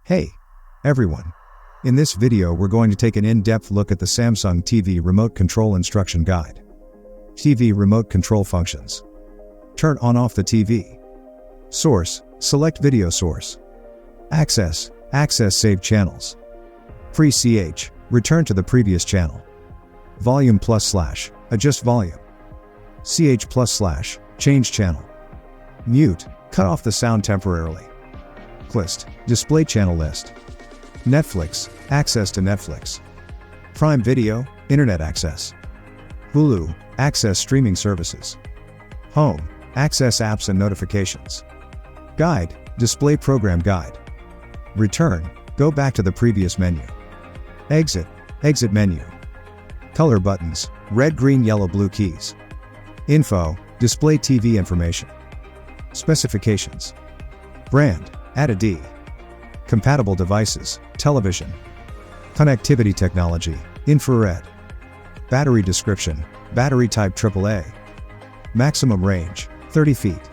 Hey, everyone. In this video we're going to take an in-depth look at the Samsung TV Remote Control Instruction Guide. TV Remote Control Functions. Turn on/off the TV. Source, select video source. Access, save channels. Free CH, return to the previous channel. Volume +/, adjust volume. CH+/, change channel. Mute, cut off the sound temporarily. List, display channel list. Netflix, access to Netflix. Prime Video, internet access. Hulu, access streaming services. Home, access apps and notifications. Guide, display program guide. Return, go back to the previous menu. Exit menu. Color buttons, red, green, yellow, blue keys. Info, display TV information. Specifications. Brand, add a D. Compatible devices, television. Connectivity technology, infrared. Battery description, battery type AAA. Maximum range, 30 feet.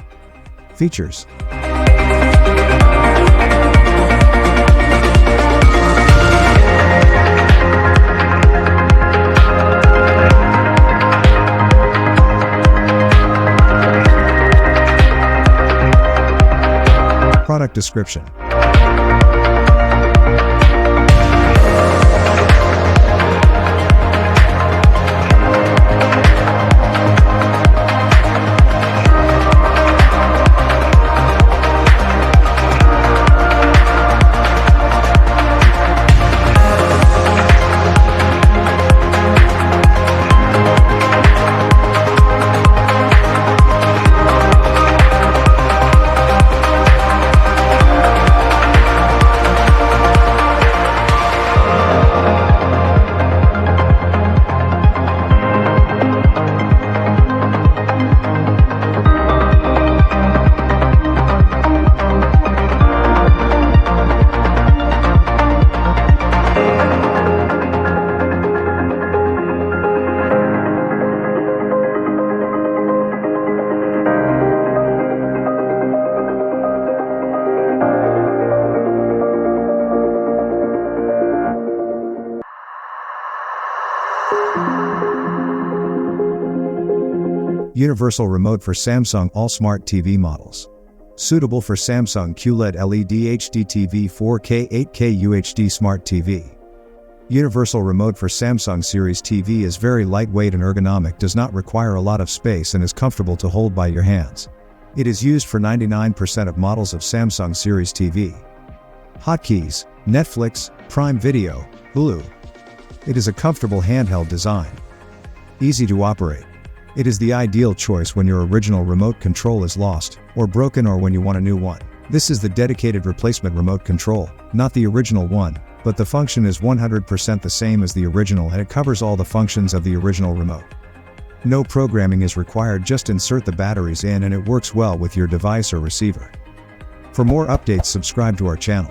Features. Product description. Universal remote for Samsung All Smart TV models. Suitable for Samsung QLED LED HD TV 4K 8K UHD Smart TV. Universal remote for Samsung Series TV is very lightweight and ergonomic, does not require a lot of space and is comfortable to hold by your hands. It is used for 99% of models of Samsung Series TV. Hotkeys, Netflix, Prime Video, Hulu. It is a comfortable handheld design. Easy to operate. It is the ideal choice when your original remote control is lost, or broken, or when you want a new one. This is the dedicated replacement remote control, not the original one, but the function is 100% the same as the original and it covers all the functions of the original remote. No programming is required, just insert the batteries in and it works well with your device or receiver. For more updates, subscribe to our channel.